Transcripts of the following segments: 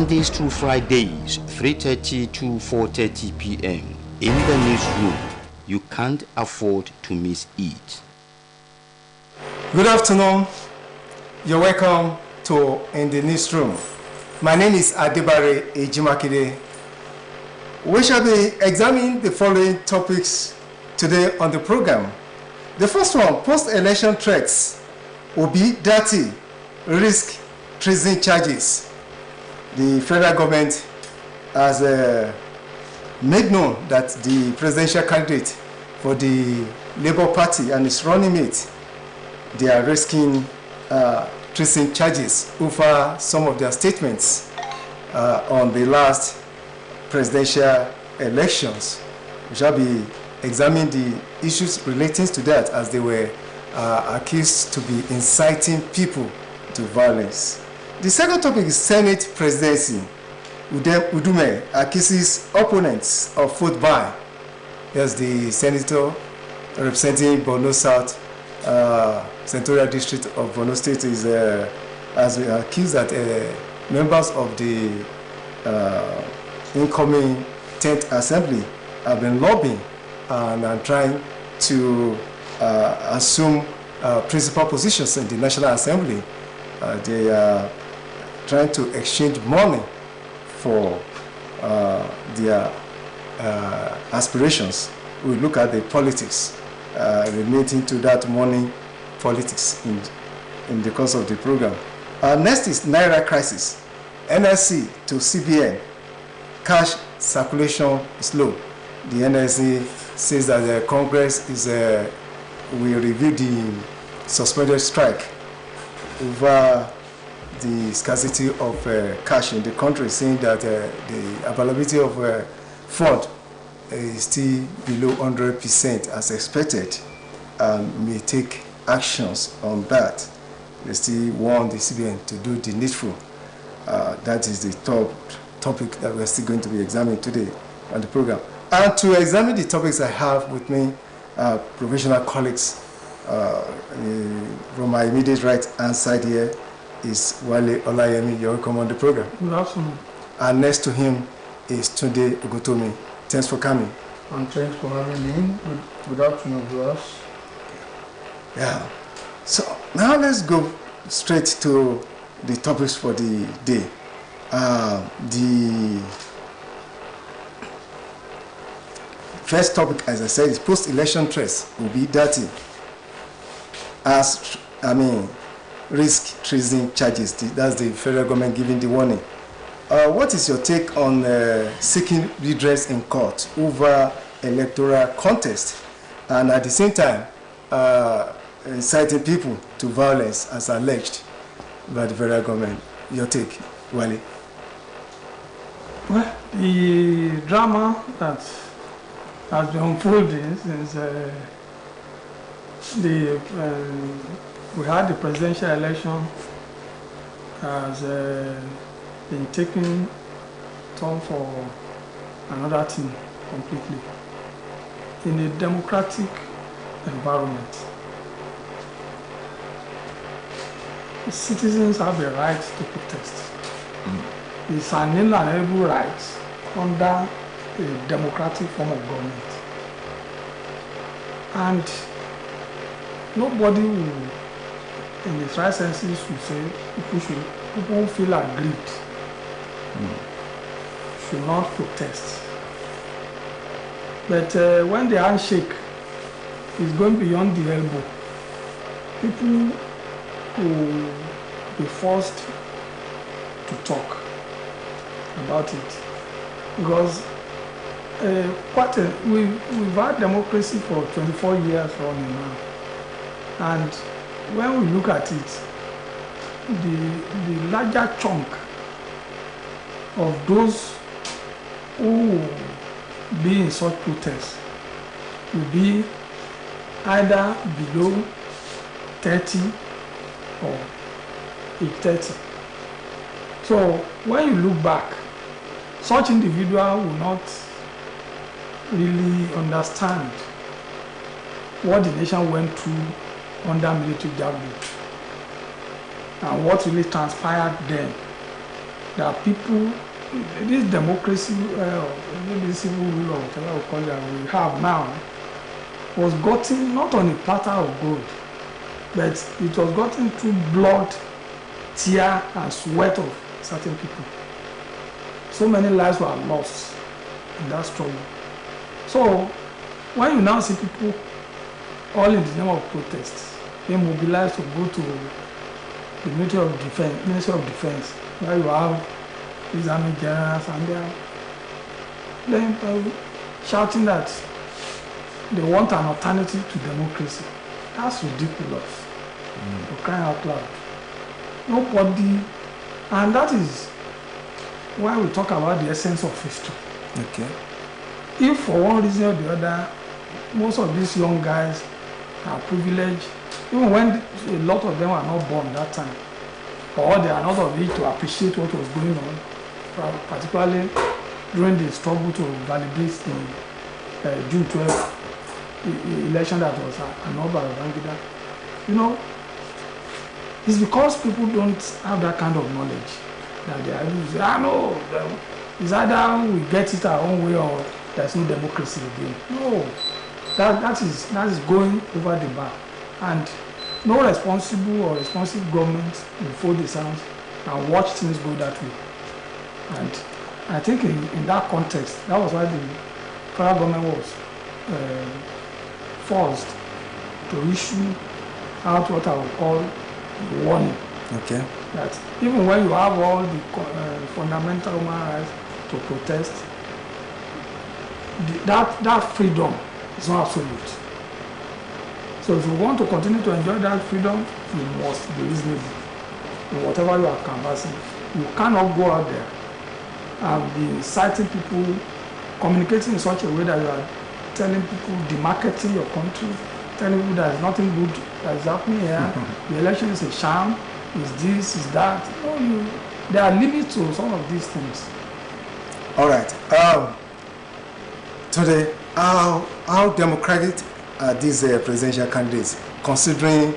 Mondays through Fridays, 3:30 to 4:30 p.m. in the newsroom. You can't afford to miss it. Good afternoon. You're welcome to In the Newsroom. My name is Adebare Ejimakide. We shall be examining the following topics today on the program. The first one, post-election threats, Obi dirty, risk treason charges. The federal government has made known that the presidential candidate for the Labour Party and its running mate, they are risking treason charges over some of their statements on the last presidential elections. We shall be examining the issues relating to that, as they were accused to be inciting people to violence. The second topic is Senate presidency. Udume accuses opponents of vote buying. Yes, the senator representing Borno South, Senatorial District of Borno State, has been accused that members of the incoming 10th Assembly have been lobbying and trying to assume principal positions in the National Assembly. They are trying to exchange money for their aspirations. We look at the politics relating to that money politics in the course of the program. Next is Naira crisis. NSC to CBN, cash circulation is low. The NSC says that the Congress will review the suspended strike over the scarcity of cash in the country, saying that the availability of fund is still below 100% as expected, and may take actions on that. They still want the CBN to do the needful. That is the top topic that we're still going to be examining today on the program. And to examine the topics, I have with me professional colleagues. From my immediate right hand side here is Wale Olayemi. You're welcome on the program. Good afternoon. And next to him is Tunde Ogotomi. Thanks for coming. And thanks for having me. Good afternoon to us. Yeah. So now let's go straight to the topics for the day. The first topic, as I said, is post-election threats will be dirty. Risk treason charges. That's the federal government giving the warning. What is your take on seeking redress in court over electoral contest, and at the same time inciting people to violence as alleged by the federal government? Your take, Wale? Well, the drama that has been unfolding since we had the presidential election has been taking turn for another thing completely. In a democratic environment, the citizens have the right to protest. It's an inalienable right under a democratic form of government. And nobody will, in the right senses, will say people who feel aggrieved should not protest. But when the handshake is going beyond the elbow, people will be forced to talk about it, because we've had democracy for 24 years running now, and when we look at it, the larger chunk of those who will be in such protests will be either below 30 or age 30. So when you look back, such individual will not really understand what the nation went through under military government and what really transpired then there are people, this democracy, this civil rule or whatever we call it that we have now, was gotten not on a platter of gold, but it was gotten through blood, tear, and sweat of certain people. So many lives were lost in that struggle. So when you now see people all in the name of protest, being mobilized to go to the Ministry of Defense, where you have these army generals and they are shouting that they want an alternative to democracy. That's ridiculous. For crying out loud. Nobody, and that is why we talk about the essence of history. Okay. If for one reason or the other, most of these young guys are privileged, even when a lot of them are not born that time, or they are not of age to appreciate what was going on, particularly during the struggle to validate the June 12th election that was annulled by Babangida. You know, it's because people don't have that kind of knowledge that they are able to say, no, it's either we get it our own way or there's no democracy again. No, that is going over the bar. And no responsible or responsive government will fold its hands and watch things go that way. And I think in that context, that was why the federal government was forced to issue out what I would call a warning. Okay. That even when you have all the fundamental human rights to protest, that freedom is not absolute. So if you want to continue to enjoy that freedom, you must be reasonable in whatever you are canvassing. You cannot go out there and be inciting people, communicating in such a way that you are telling people, demarketing your country, telling people there is nothing good that is happening here, the election is a sham, is this, is that. No, there are limits to some of these things. All right. Today, how democratic are these presidential candidates, considering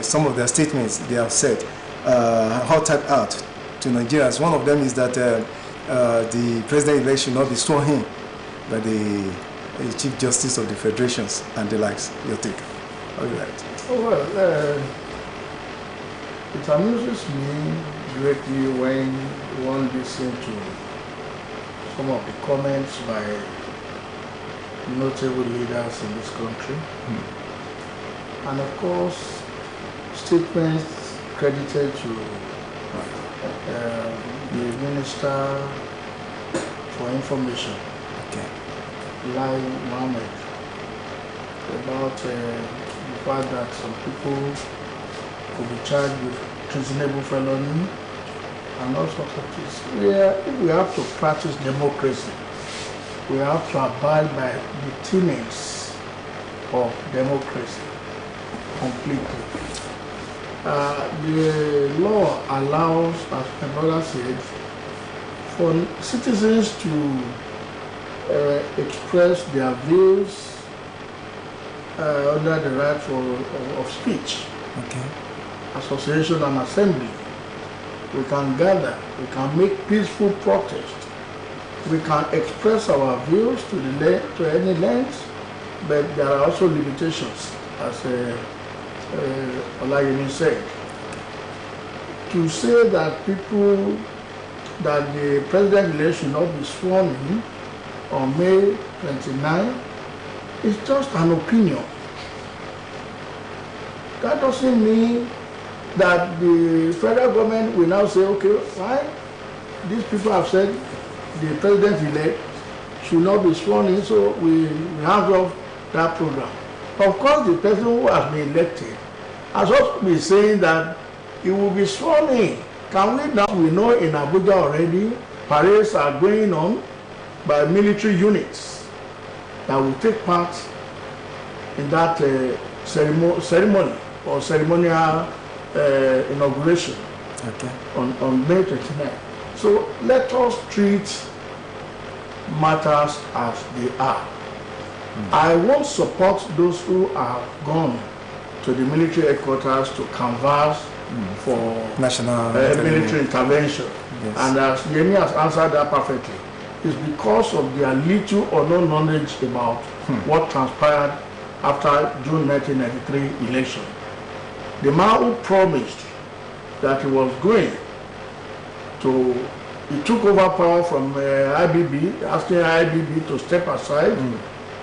some of their statements they have said, hotted out to Nigerians? One of them is that the president election should not be sworn in by the Chief Justice of the Federations and the likes. Your take? All right. Oh, well, it amuses me greatly when one listens to some of the comments by notable leaders in this country. And of course, statements credited to the Minister for Information, Lai Mohammed, about the fact that some people could be charged with treasonable felony and all sorts of things. If we have to practice democracy, we have to abide by the tenets of democracy completely. The law allows, as my brother said, for citizens to express their views under the right of speech, association and assembly. We can gather, we can make peaceful protest, we can express our views to any length, but there are also limitations, as Olayemi said. To say that the president election should not be sworn in on May 29 is just an opinion. That doesn't mean that the federal government will now say, okay, fine, these people have said the president-elect should not be sworn in, so we hands off that program. Of course, the person who has been elected has also been saying that he will be sworn in. Can we now? We know in Abuja already, parades are going on by military units that will take part in that ceremony or ceremonial inauguration on May 29. So let us treat matters as they are. I won't support those who have gone to the military headquarters to canvass for national military intervention. Yes. And as Yemi has answered that perfectly, it's because of their little or no knowledge about what transpired after June 1993 election. The man who promised that he was going to, he took over power from IBB, asking IBB to step aside,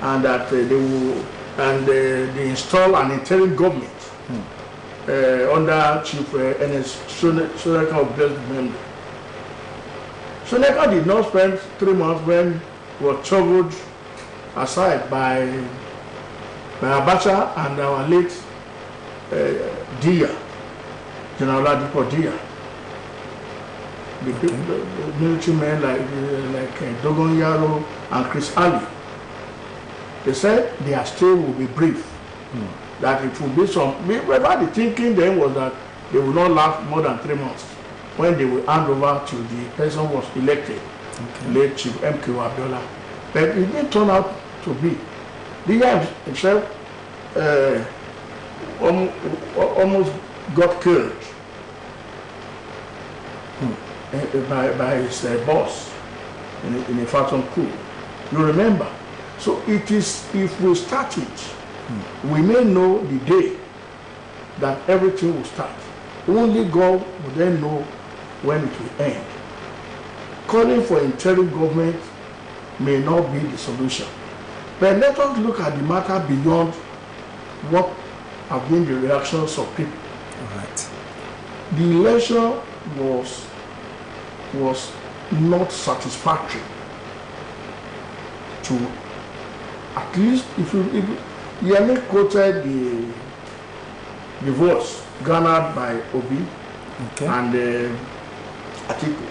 and that they will, and they install an interim government under Chief Ernest Soneka of Blessed Memory. Soneka did not spend 3 months when he was toggled aside by Abacha and our late Dia, General Ladipo Dia. The military men like Dogon Yaro and Chris Ali. They said their stay will be brief. That it will be some. Remember, the thinking then was that they will not last more than 3 months when they will hand over to the person who was elected, late Chief MK Abdullah. But it didn't turn out to be. Dia himself almost got killed by his boss in a phantom coup. You remember? So it is, if we start it, we may know the day that everything will start. Only God will then know when it will end. Calling for interim government may not be the solution. But let us look at the matter beyond what have been the reactions of people. All right. The election was not satisfactory to, at least if Yemi quoted the votes garnered by Obi and Atiku,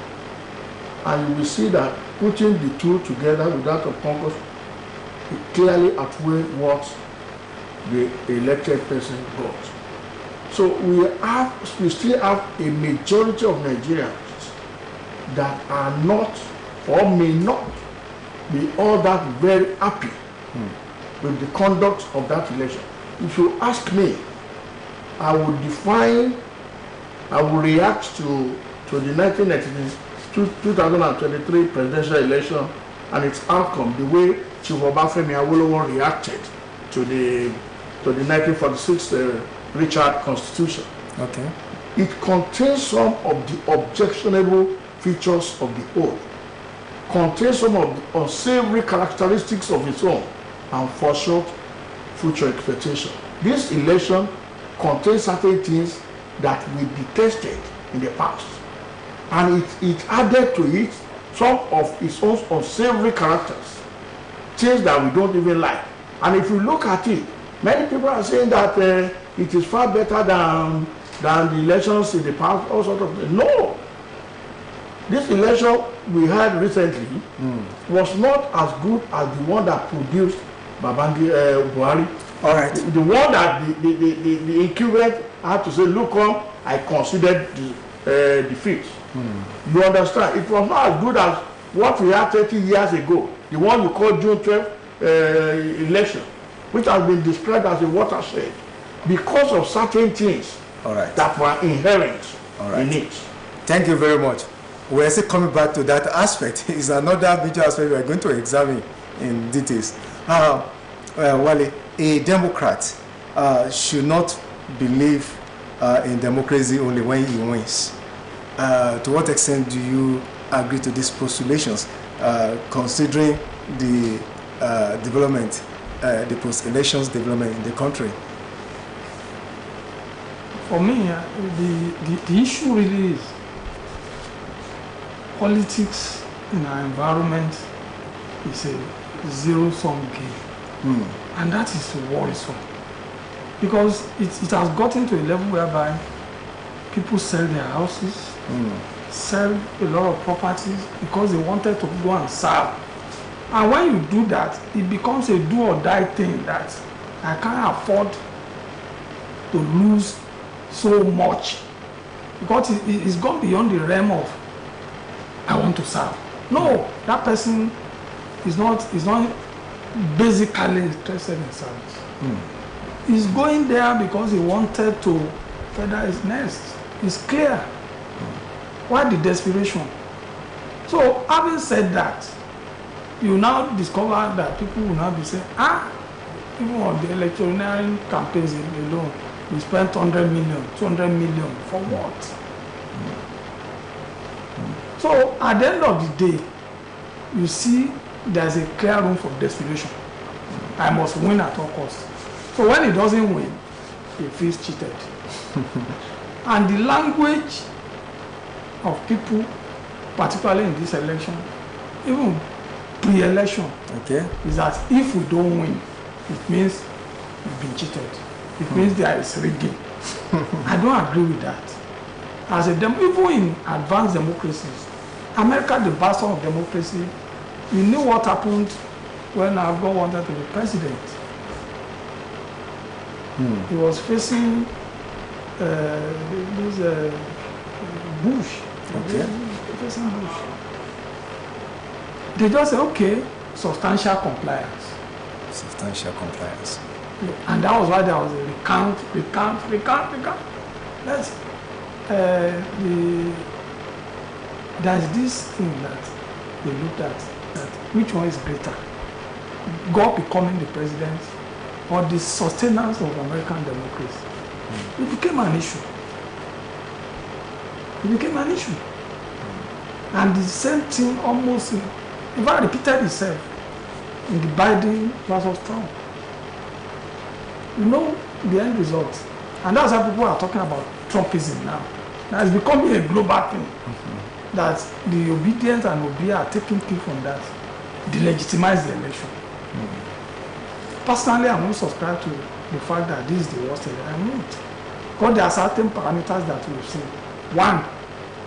and you will see that putting the two together with that of Congress, it clearly outweighs what the elected person got. So we still have a majority of Nigerians that are not or may not be all that very happy with the conduct of that election. If you ask me, I would react to the 2023 presidential election and its outcome the way Chief Obafemi Awolowo reacted to the 1946 Richard Constitution. Okay. It contains some of the objectionable features of the old, contains some of the unsavory characteristics of its own, and for short future expectation. This election contains certain things that we detested in the past, and it added to it some of its own unsavory characters, things that we don't even like. And if you look at it, many people are saying that it is far better than the elections in the past, all sort of things. No. This election we had recently was not as good as the one that produced Babangida Buhari. All right. The one that the incumbent had to say, look on, I considered the defeat. You understand? It was not as good as what we had 30 years ago, the one you call June 12th election, which has been described as a watershed because of certain things that were inherent in it. Thank you very much. We're still coming back to that aspect. It's another major aspect we're going to examine in details. Wale, a Democrat should not believe in democracy only when he wins. To what extent do you agree to these postulations, considering the development, the post-elections development in the country? For me, the issue really is politics in our environment is a zero-sum game. And that is worrisome, because it has gotten to a level whereby people sell their houses, sell a lot of properties because they wanted to go and serve. And when you do that, it becomes a do or die thing that I can't afford to lose so much, because it's gone beyond the realm of I want to serve. No, that person is not basically interested in service. He's going there because he wanted to feather his nest. It's clear. Why the desperation? So having said that, you now discover that people will now be saying, even on the electioneering campaigns alone, we spent 100 million, 200 million, for what? So at the end of the day, you see there's a clear room for desperation. I must win at all costs. So when he doesn't win, he feels cheated. And the language of people, particularly in this election, even pre-election, is that if we don't win, it means we've been cheated. It means there is rigging. I don't agree with that. As a even in advanced democracies, America, the bastion of democracy, you knew what happened when Al Gore wanted to be president. He was facing Bush. Facing Bush. They just said, okay, substantial compliance. Substantial compliance. And that was why there was a recount. Let's there's this thing that they looked at, that which one is greater, God becoming the president or the sustenance of American democracy. It became an issue. And the same thing almost, in fact, repeated itself in the Biden versus Trump. You know the end result. And that's why people are talking about Trumpism now. Now it's becoming a global thing. That the obedience and Obi are taking key from that. Delegitimize the election. Personally, I won't subscribe to the fact that this is the worst election. I won't. Because there are certain parameters that we've seen. One,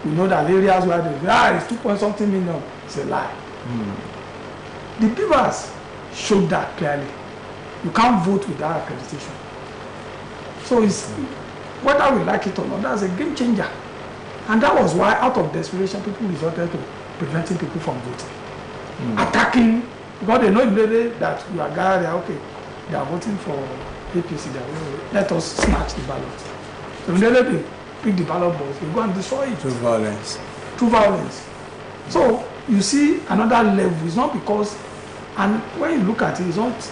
we know that areas where they it's 2 point something million. It's a lie. The Beavers showed that clearly. You can't vote without accreditation. So it's whether we like it or not, that's a game changer. And that was why, out of desperation, people resorted to preventing people from voting. Attacking, because they know immediately that you are gathered, okay, they are voting for APC, let us snatch the ballot. So immediately they pick the ballot box, they go and destroy it. Through violence. So you see another level. It's not because, and when you look at it, it's not,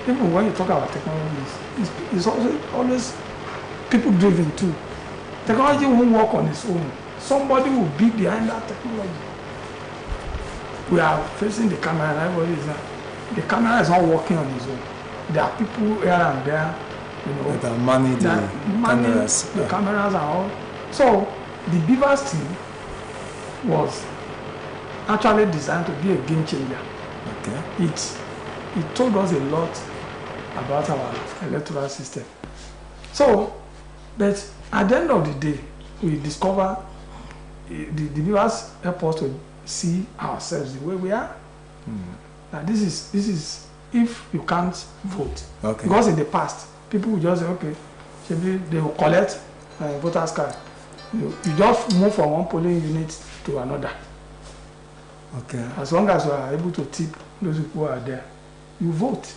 even when you talk about technologies, it's also always people driven too. Technology won't work on its own. Somebody will be behind that technology. We are facing the camera and everybody is not. The camera is not working on its own. There are people here and there, you know, that manage the cameras. The cameras and all. So the Beavers team was actually designed to be a game changer. It told us a lot about our electoral system. So, but at the end of the day, we discover the Beavers help us to see ourselves the way we are. Now this is if you can't vote. Because in the past, people would just say, okay, they will collect voters card. You just move from one polling unit to another. As long as you are able to tip those people who are there, you vote.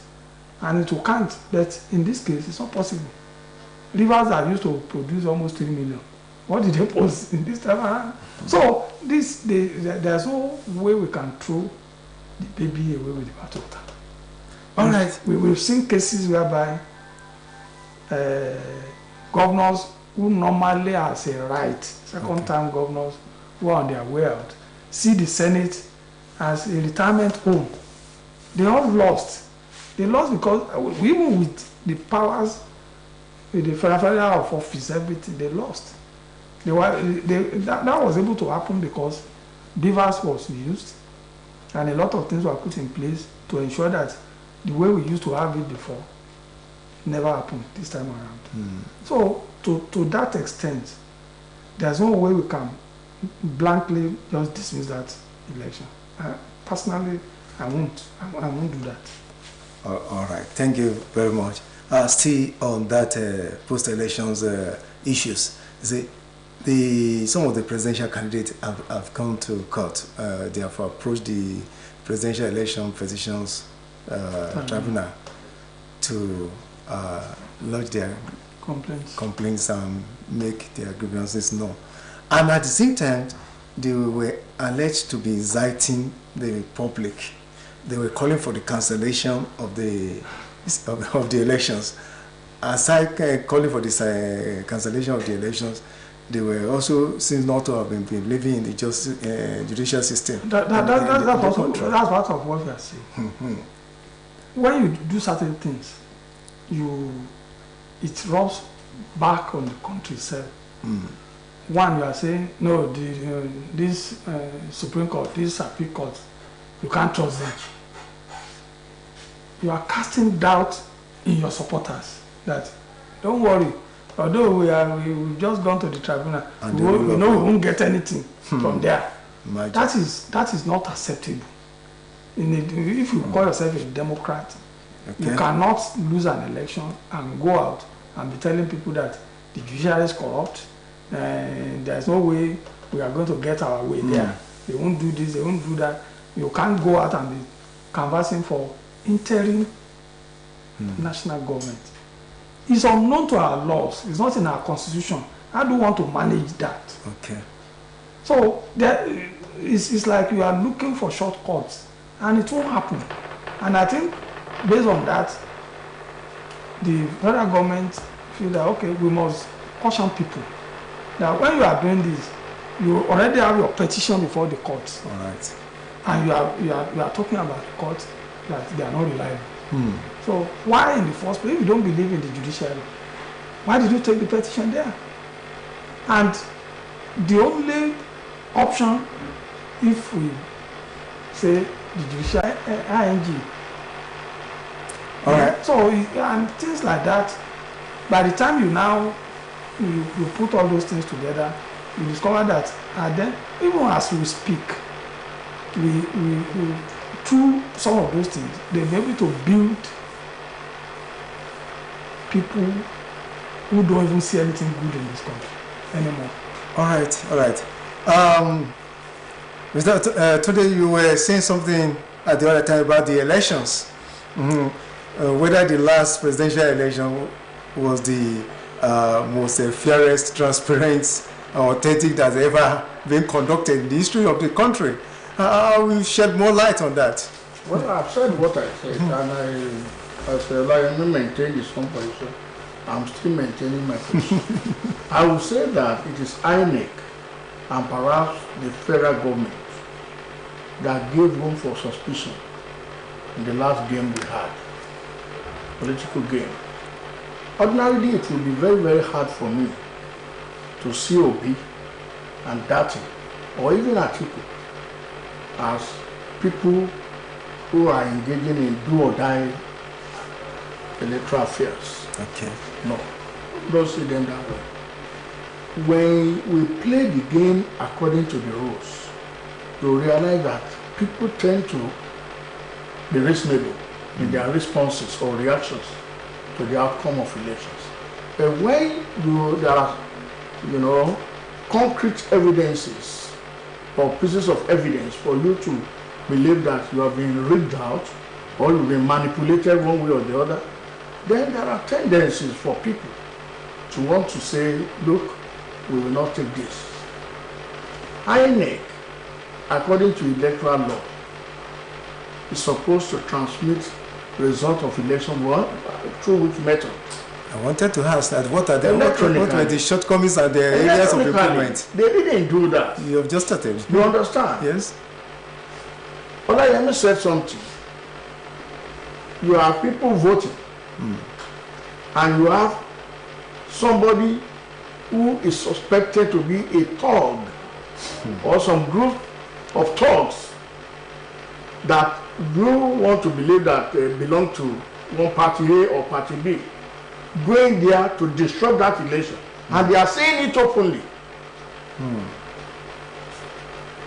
And it will count. But in this case, it's not possible. Rivers are used to produce almost 3 million. What did they post in this time around? So there's no way we can throw the baby away with the bathwater. All right. We've seen cases whereby governors who normally has a right, second-time governors who are on their way out, see the Senate as a retirement home. They all lost. They lost because even with the powers, with the federal of office, everything, they lost. That was able to happen because Beavers was used and a lot of things were put in place to ensure that the way we used to have it before never happened this time around. So to that extent, there's no way we can blankly just dismiss that election. Personally, I won't do that. All right, thank you very much. Still on that post-elections issues, some of the presidential candidates have come to court. They have approached the Presidential Election Petitions Tribunal to lodge their complaints and make their grievances known. And at the same time, they were alleged to be inciting the public. They were calling for the cancellation of the elections. Aside calling for this cancellation of the elections, they were also seen not to have been living in the judicial system. That's part of what we are saying. Mm-hmm. When you do certain things, it rubs back on the country itself. Mm. One, you are saying, no, this Supreme Court, this Appeal Court, you can't trust them. You are casting doubt in your supporters that, don't worry, although we've just gone to the tribunal, we know we won't get anything from there. Imagine. That is not acceptable. If you call yourself a Democrat, okay, you cannot lose an election and go out and be telling people that the judiciary is corrupt, there's no way we are going to get our way there. They won't do this, they won't do that. You can't go out and be canvassing for interim national government. It's unknown to our laws. It's not in our constitution. How do you want to manage that? Okay. So it's like you are looking for shortcuts, and it won't happen. And I think based on that, the federal government feel that, okay, we must caution people. Now, when you are doing this, you already have your petition before the courts. All right. And you are talking about the courts that they are not reliable. So why in the first place, if you don't believe in the judiciary, why did you take the petition there? And the only option, if we say the judiciary ING, all right. So and things like that, by the time you put all those things together, you discover that then even as we speak, we through some of those things, they'll be able to build people who don't even see anything good in this country anymore. All right. Mr. Today you were saying something at the other time about the elections. Whether the last presidential election was the most fairest, transparent, authentic that has ever been conducted in the history of the country. We'll shed more light on that. Well, I've said what I said, and as a lion maintain his own position, I'm still maintaining my position. I will say that it is INEC and perhaps the federal government that gave room for suspicion in the last game we had, political game. Ordinarily, it will be very, very hard for me to see Obi and Dati, or even Atiku, as people who are engaging in do or die electoral affairs. Okay. No, don't see them that way. When we play the game according to the rules, you realize that people tend to be reasonable in their responses or reactions to the outcome of elections. But when there are, concrete evidences or pieces of evidence for you to believe that you have been rigged out or you've been manipulated one way or the other, then there are tendencies for people to want to say, look, we will not take this. INEC, according to electoral law, is supposed to transmit result of election through which method? I wanted to ask that what were the shortcomings and the areas of improvement? They didn't do that. You have just started. You understand? Yes. Olayemi said something. You have people voting, and you have somebody who is suspected to be a thug or some group of thugs that you want to believe that belong to one party A or party B, going there to disrupt that election, and they are saying it openly.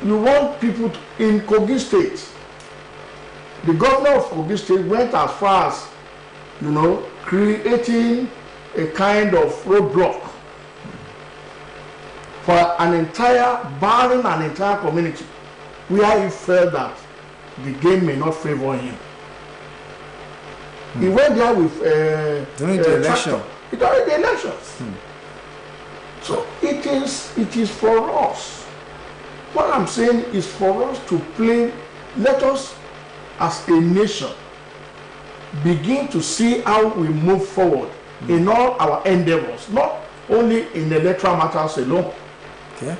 You want people in Kogi State. The governor of Kogi State went as far as, creating a kind of roadblock for barring an entire community where he felt that the game may not favor him. He went there with during the election. during the elections. So it is for us. What I'm saying is for us to play. Let us, as a nation, begin to see how we move forward in all our endeavors, not only in electoral matters alone. Okay.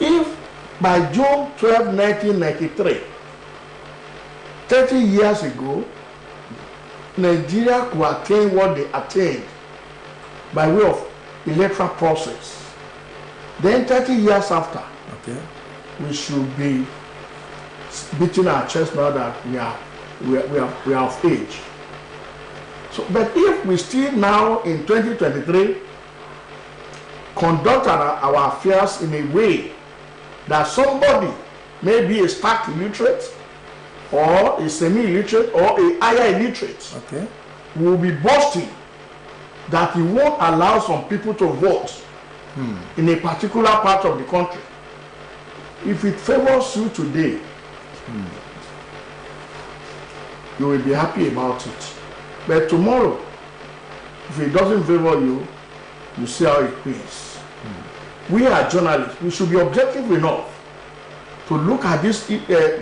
If by June 12, 1993, 30 years ago, Nigeria could attain what they attained by way of electoral process, then 30 years after, Okay. we should be beating our chest now that we are of age. So, but if we still now in 2023 conduct our affairs in a way that somebody may be a stark illiterate or a semi-illiterate or a higher illiterate, Okay. will be boasting that he won't allow some people to vote in a particular part of the country. If it favors you today, you will be happy about it. But tomorrow, if it doesn't favor you, you see how it is. We are journalists. We should be objective enough to look at this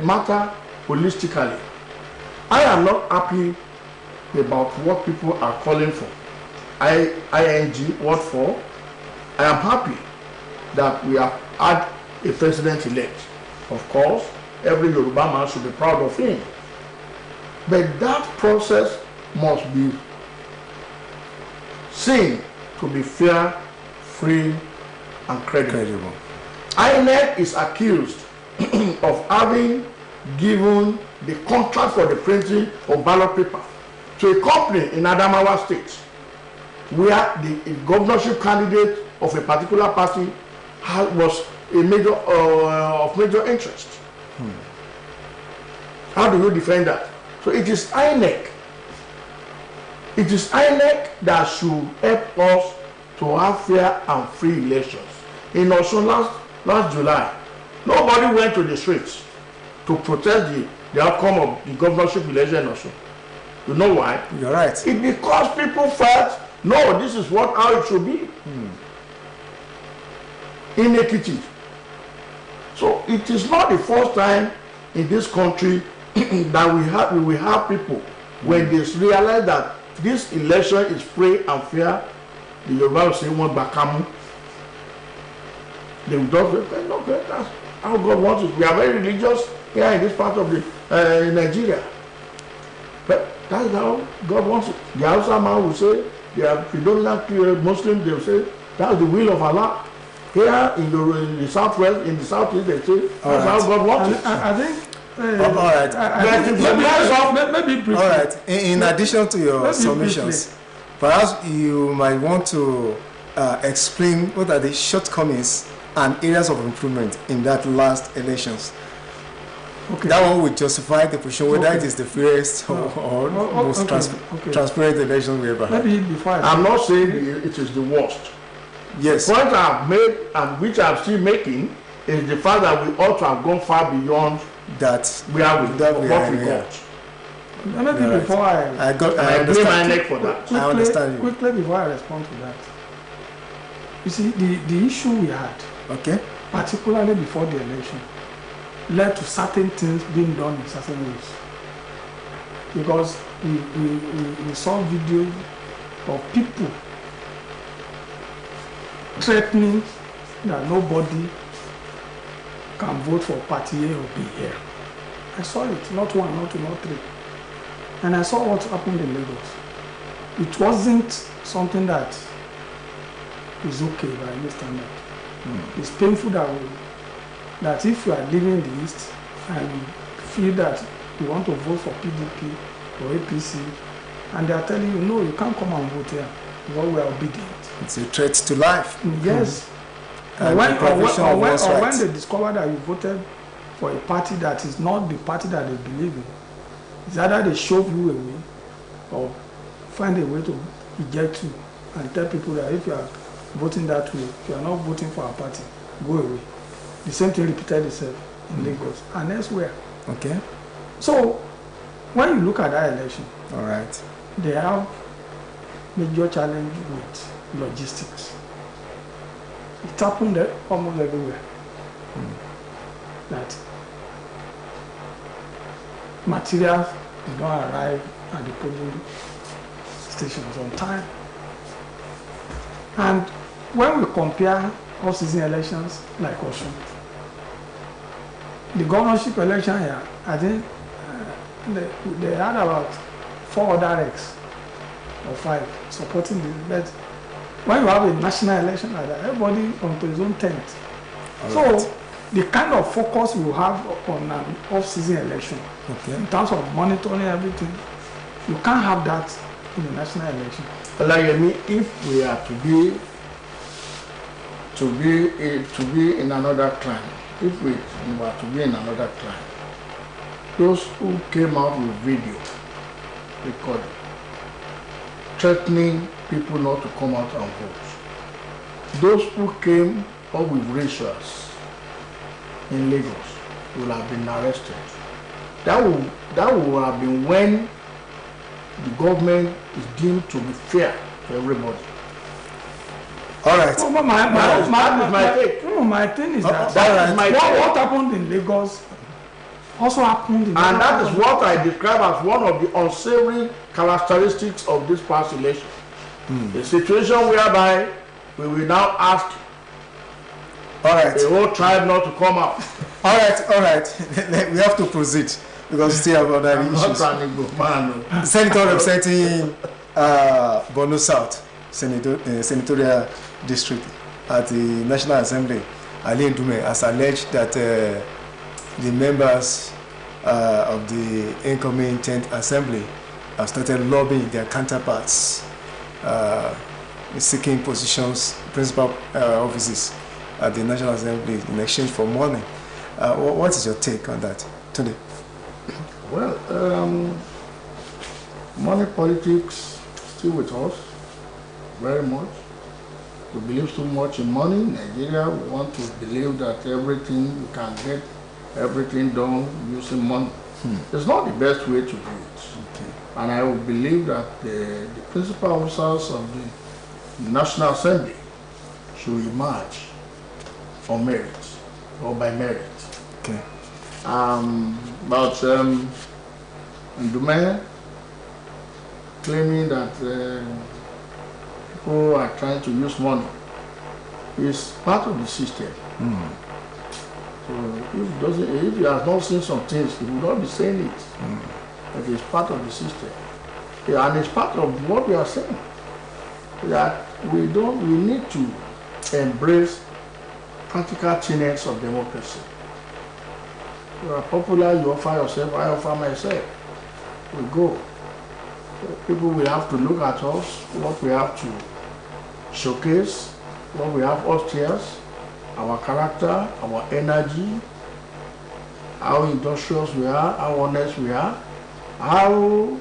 matter holistically. I am not happy about what people are calling for. ING, what for? I am happy that we have had a president-elect. Of course, every Yoruba man should be proud of him. But that process must be seen to be fair, free, and credible. INEC is accused of having given the contract for the printing of ballot paper to a company in Adamawa State, where the governorship candidate of a particular party was a major of major interest. How do you defend that? So it is INEC. It is INEC that should help us to have fair and free elections. In Osun last July, nobody went to the streets to protest the outcome of the governorship election in Osun. You know why? You're right. It's because people felt, no, this is how it should be. In Ekiti. So it is not the first time in this country that we will have people when they realize that this election is free and fair, the Yoruba will say one bakamu. They will just say, okay, that's how God wants it. We are very religious here in this part of the Nigeria. But that's how God wants it. The Hausa man will say, they are predominantly Muslims, they will say, that's the will of Allah. Here in the southwest, in the southeast, they say, that's how God wants it. I think. All right. Maybe all right. In addition to your submissions, perhaps you might want to explain what are the shortcomings and areas of improvement in that last elections. Okay. That one would justify the position whether it is the fairest or most transparent election we ever had. Maybe before I'm not saying it is the worst. Yes. The point I've made and which I'm still making is the fact that we ought to have gone far beyond that where we got. Maybe before I blame my neck for that. Quickly, I understand you. Quickly before I respond to that, you see the issue we had, okay, particularly before the election, led to certain things being done in certain ways. Because we saw videos of people threatening that nobody can vote for party A or B here. I saw it, not one, not two, not three. And I saw what happened in Lagos. It wasn't something that is okay by any standard. It's painful that if you are living in the East and you feel that you want to vote for PDP or APC, and they are telling you, no, you can't come and vote here because we are obedient. It's a threat to life. Yes. Or when they discover that you voted for a party that is not the party that they believe in, it's either they shove you away or find a way to eject you and tell people that if you are voting that way, if you are not voting for a party, go away. The same thing repeated itself in Lagos and elsewhere. Okay. So when you look at that election, all right, they have major challenge with logistics. It happened almost everywhere. That materials did not arrive at the polling stations on time. And when we compare off-season elections like Osun, the governorship election here, I think they had about 4 other recs or 5 supporting this. But when you have a national election like that, everybody onto his own tent. So the kind of focus you have on an off-season election, in terms of monitoring everything, you can't have that in the national election. Like if we are to be in another clan, if we were to be in another clan, those who came out with video recording, threatening people not to come out and vote, those who came up with rituals in Lagos will have been arrested. That will have been when the government is deemed to be fair to everybody. All right. Oh, my thing is that what happened in Lagos also happened in and that is what I describe as one of the unsavory characteristics of this past election. The situation whereby we will now ask the whole tribe not to come out. All right. We have to proceed because we still have other issues. Senator representing Borno South Senatorial District at the National Assembly, Ali Ndume, has alleged that the members of the incoming 10th Assembly have started lobbying their counterparts, seeking positions, principal offices at the National Assembly in exchange for money. What is your take on that, Tony? Well, money politics still with us, very much. We believe so much in money. In Nigeria, we want to believe that everything, you can get everything done using money. It's not the best way to do it. And I would believe that the principal officers of the National Assembly should emerge for merit or by merit. But Ndume claiming that people are trying to use money is part of the system. So if he has not seen some things, he will not be saying it. But it's part of the system. And it's part of what we are saying. That we need to embrace practical tenets of democracy. You are popular, you offer yourself, I offer myself. We go. People will have to look at us, what we have to showcase, what we have upstairs, our character, our energy, how industrious we are, how honest we are, how,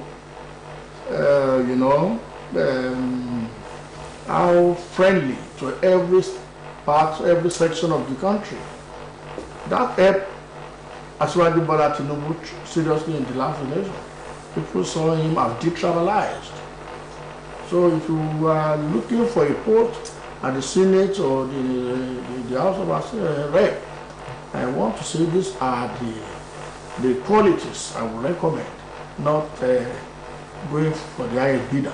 how friendly to every part, every section of the country. That helped Asiwaju Bola Tinubu seriously in the last election. People saw him as detribalized. So if you are looking for a post at the Senate or the House of Rep, I want to say these are the qualities I would recommend, not going for the highest bidder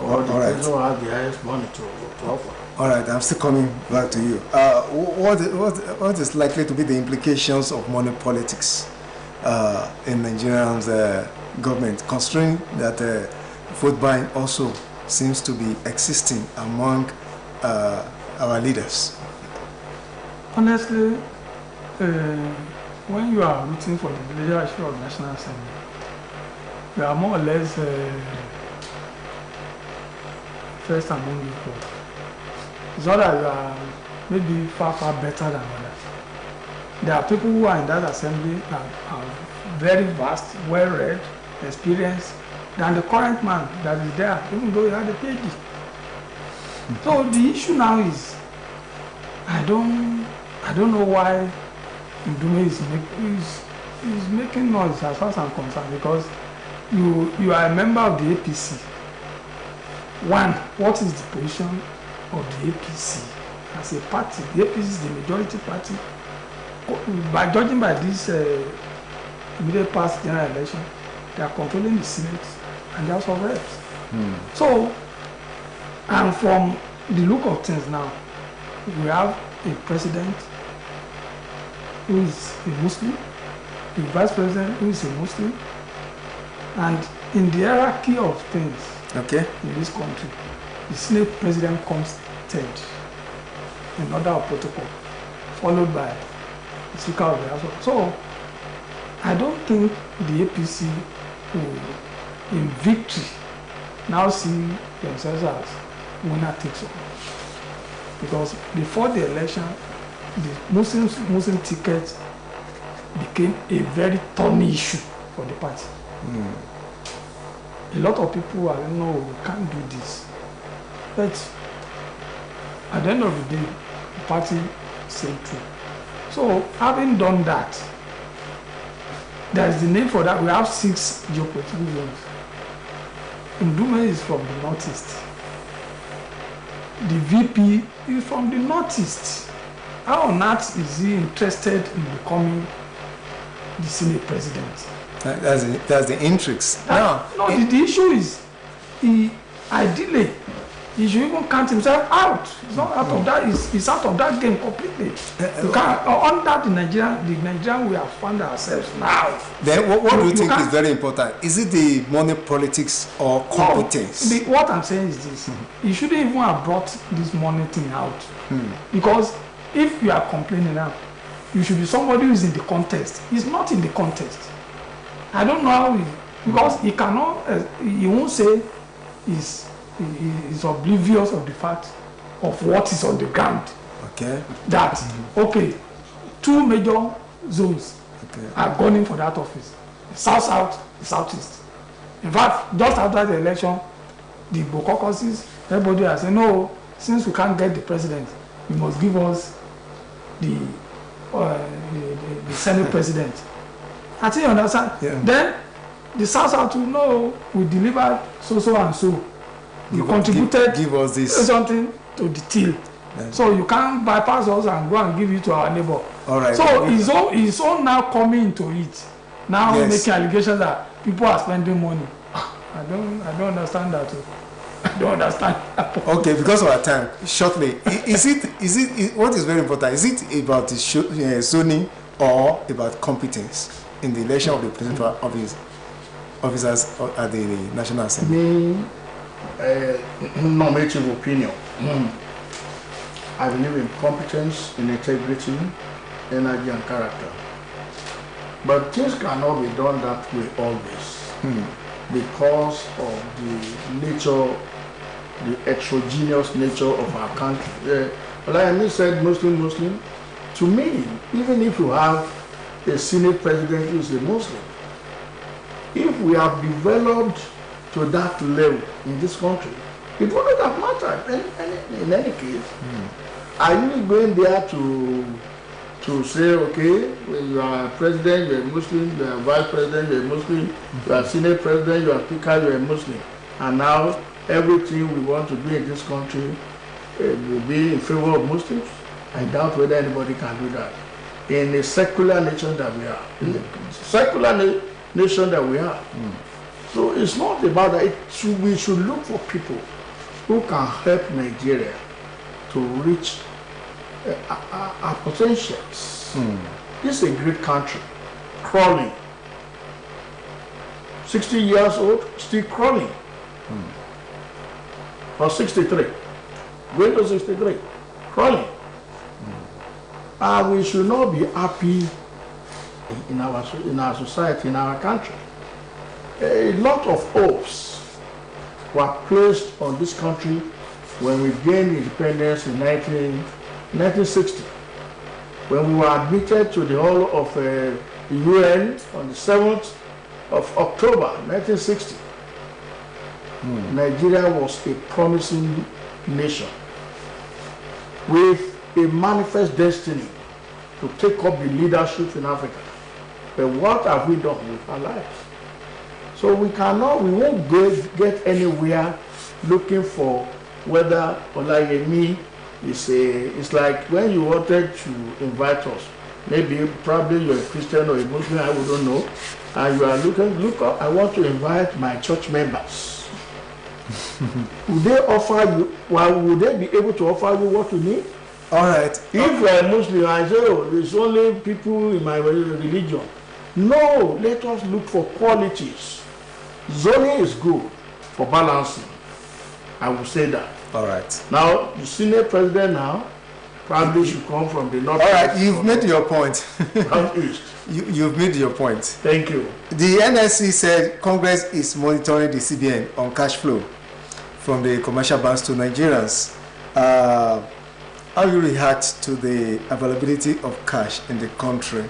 or the person who has the highest money to offer. All right, I'm still coming back to you. What is likely to be the implications of money politics in Nigeria's government, considering that vote buying also seems to be existing among our leaders? Honestly, when you are rooting for the leadership of the National Assembly, you are more or less first among equal. It's not that you are maybe far better than others. There are people who are in that assembly that are very vast, well-read, experienced than the current man that is there, even though he had a PhD. So the issue now is, I don't know why Ndume is making noise as far as I'm concerned, because you are a member of the APC. one, what is the position of the APC as a party? The APC is the majority party. By judging by this immediate past general election, they are controlling the Senate and the House of Reps. So, and from the look of things now, we have a president who is a Muslim, a vice president who is a Muslim, and in the hierarchy of things in this country, the Senate president comes third in order of protocol, followed by the Speaker of the House. So, I don't think the APC will, in victory, now see themselves as winner takes all. Because before the election, the Muslim ticket became a very thorny issue for the party. A lot of people are, no, we can't do this. But at the end of the day, the party said true. So having done that, there's the name for that. We have 6 geopolitical zones. Ndume is from the northeast. The VP is from the northeast. How on earth is he interested in becoming the Senate president? That's the intrigues. The issue is, ideally, he should even count himself out. He's not out of that. He's out of that game completely. You can't, under the Nigerian we have found ourselves now. Then what do you think is very important? Is it the money politics or competence? No, what I'm saying is this: you shouldn't even have brought this money thing out, because if you are complaining now, you should be somebody who is in the contest. He's not in the contest. I don't know how because he cannot. He won't say he's oblivious of the fact of what is on the ground. Okay. That okay, 2 major zones are gunning for that office: the south, the southeast. In fact, just after the election, the Igbo caucuses, everybody has said, no, since we can't get the president, you must give us the Senate president. I think you understand. Yeah. Then the south will know we delivered so and so. You contributed give us this something to the till. Yeah. So you can't bypass us and go and give it to our neighbor. All right. So he's all now coming into it. Now making allegations that people are spending money. I don't understand that. I don't understand. Okay, because of our time, shortly, is it what is very important? Is it about the zoning or about competence in the election of the presidential officers at the National Assembly? Normative opinion. I believe in competence, in integrity, energy, and character. But things cannot be done that way always, because of the nature, the exogenous nature of our country. Like I said, Muslim. To me, even if you have a Senate president who is a Muslim, if we have developed to that level in this country, it wouldn't have mattered in any case. Are you going there to say, okay, when you are president, you are a Muslim, you are vice president, you are a Muslim, you are Senate president, you are speaker, you are a Muslim, and now everything we want to do in this country will be in favor of Muslims? I doubt whether anybody can do that in a secular nation that we are. In a secular nation that we are. So it's not about that. We should look for people who can help Nigeria to reach our potentials. This is a great country, crawling. 60 years old, still crawling. Or 63, going to 63, crawling. We should not be happy in our society, in our country. A lot of hopes were placed on this country when we gained independence in 1960. When we were admitted to the whole of the UN on the 7th of October 1960, Nigeria was a promising nation with a manifest destiny to take up the leadership in Africa. But what have we done with our lives? So we won't get anywhere looking for whether Olayemi it's like when you wanted to invite us, maybe probably you're a Christian or a Muslim, I don't know, and you are look up, I want to invite my church members. Would they offer you, well, would they be able to offer you what you need? All right. If you are a Muslim, I say, oh, there's only people in my religion. No, let us look for qualities. Zoning is good for balancing. I will say that. All right. Now, the Senate president now probably should come from the north. All right, you've made your point. Southeast. You've made your point. Thank you. The NSC said Congress is monitoring the CBN on cash flow from the commercial banks to Nigerians. How do you react to the availability of cash in the country?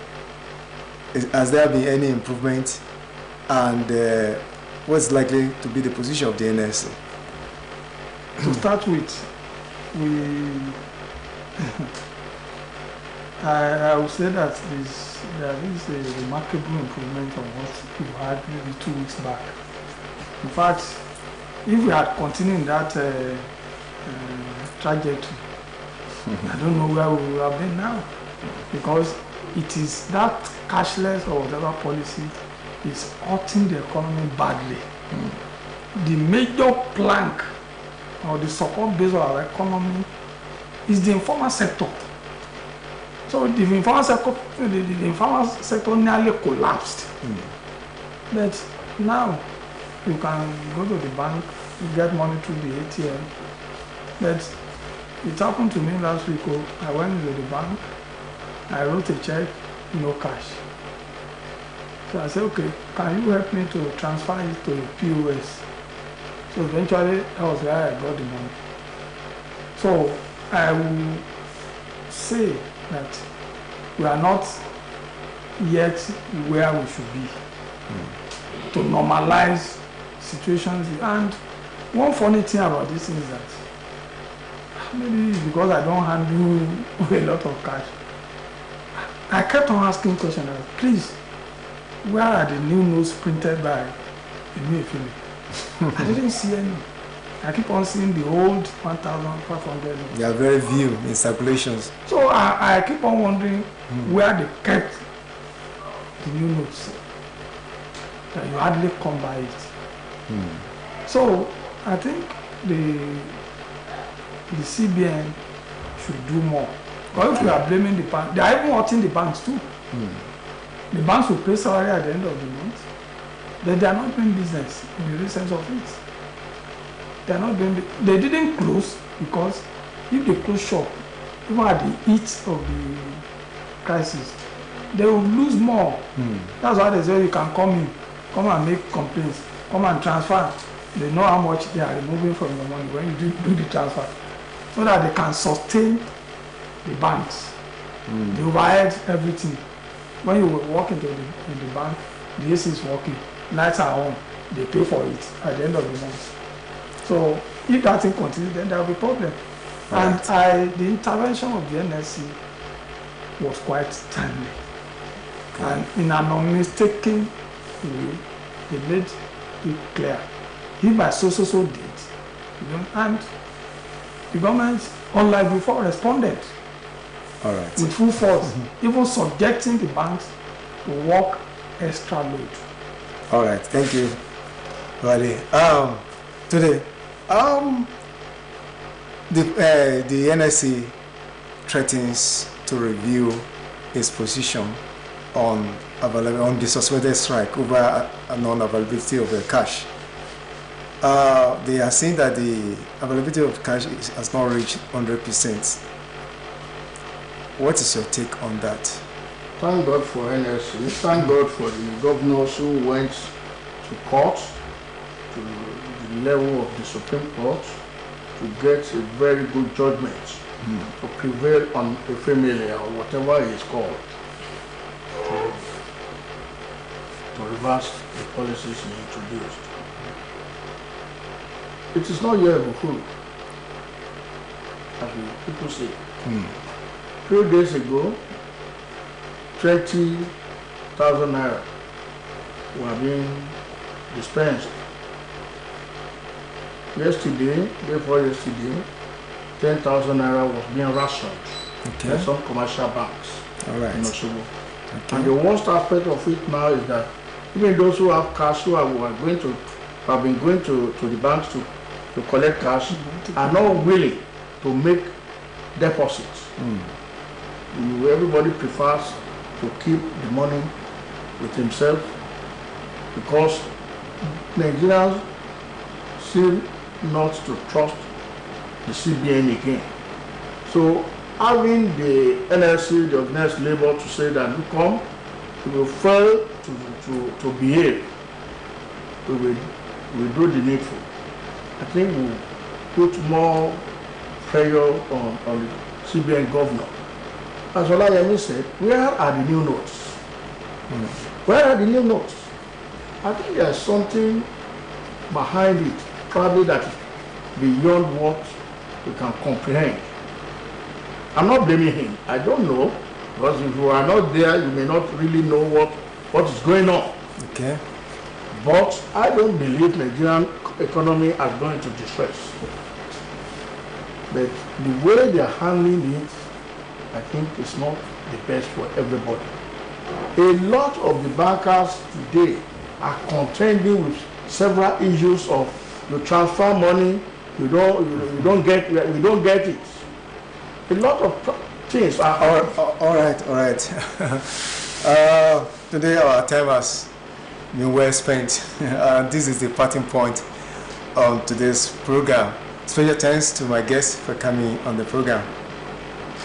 Has there been any improvement? And what's likely to be the position of the NSC? To start with, I would say that there is a remarkable improvement on what we had maybe 2 weeks back. In fact, if we had continued that trajectory, I don't know where we would have been now, because it is that cashless or whatever policy is hurting the economy badly. The major plank or the support base of our economy is the informal sector. So the informal sector nearly collapsed. But now you can go to the bank, you get money through the ATM. But it happened to me last week. I went to the bank, I wrote a check, no cash. So I said, okay, can you help me to transfer it to the POS? So eventually, that was where I got the money. So I will say that we are not yet where we should be to normalize situations. And one funny thing about this is that maybe it's because I don't handle a lot of cash. I kept on asking questions like, please, where are the new notes printed by Emefiele? I didn't see any. I keep on seeing the old 1,500. They are very few in circulations. So I keep on wondering where they kept the new notes. That you hardly come by it. So I think the CBN should do more. Or if we are blaming the bank, they are even hurting the banks too. The banks will pay salary at the end of the month, but they are not doing business in the real sense of it. They are not doing. They didn't close because if they close shop, even at the heat of the crisis, they will lose more. That's why they say you can come and make complaints, come and transfer. They know how much they are removing from your money when you do the transfer, so that they can sustain the banks. They overhead everything. When you walk into the bank, the AC is working, lights are on, they pay for it at the end of the month. So if that thing continues, then there will be problem. Right. And the intervention of the NSC was quite timely. Okay. And in an unmistaken way, they made it clear. If by so did, and the government, unlike before, responded. All right. With full force, even subjecting the banks to work extra load. All right, thank you, Wale. Today, the NSC threatens to review its position on the suspended strike over a non-availability of the cash. They are saying that the availability of cash has not reached 100%. What is your take on that? Thank God for NSC. Thank God for the governors who went to court, to the level of the Supreme Court, to get a very good judgment to prevail on a familiar or whatever it is called, to reverse the policies he introduced. It is not yet approved, as people say. 3 days ago, 20,000 naira were being dispensed yesterday, before yesterday, 10,000 naira was being rationed by some commercial banks in Osogbo. And the worst aspect of it now is that even those who have cash, who have been going to the banks to collect cash, are not willing to make deposits. Everybody prefers to keep the money with himself because Nigerians seem not to trust the CBN again. So having the NLC, the Organized Labour, to say that we will fail to behave, we will do the needful. I think we will put more pressure on the CBN governor. As Olayemi said, where are the new notes? Where are the new notes? I think there's something behind it, probably that is beyond what we can comprehend. I'm not blaming him. I don't know, because if you are not there, you may not really know what is going on. Okay. But I don't believe Nigerian economy is going to distress. But the way they are handling it, I think it's not the best for everybody. A lot of the bankers today are contending with several issues of you transfer money, we don't get it. A lot of things are all right. Today our time has been well spent. This is the parting point of today's program. Special thanks to my guests for coming on the program.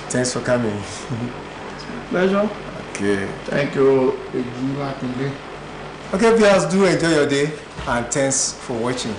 Thanks for coming. Pleasure. Okay. Thank you. Okay, viewers, do enjoy your day and thanks for watching.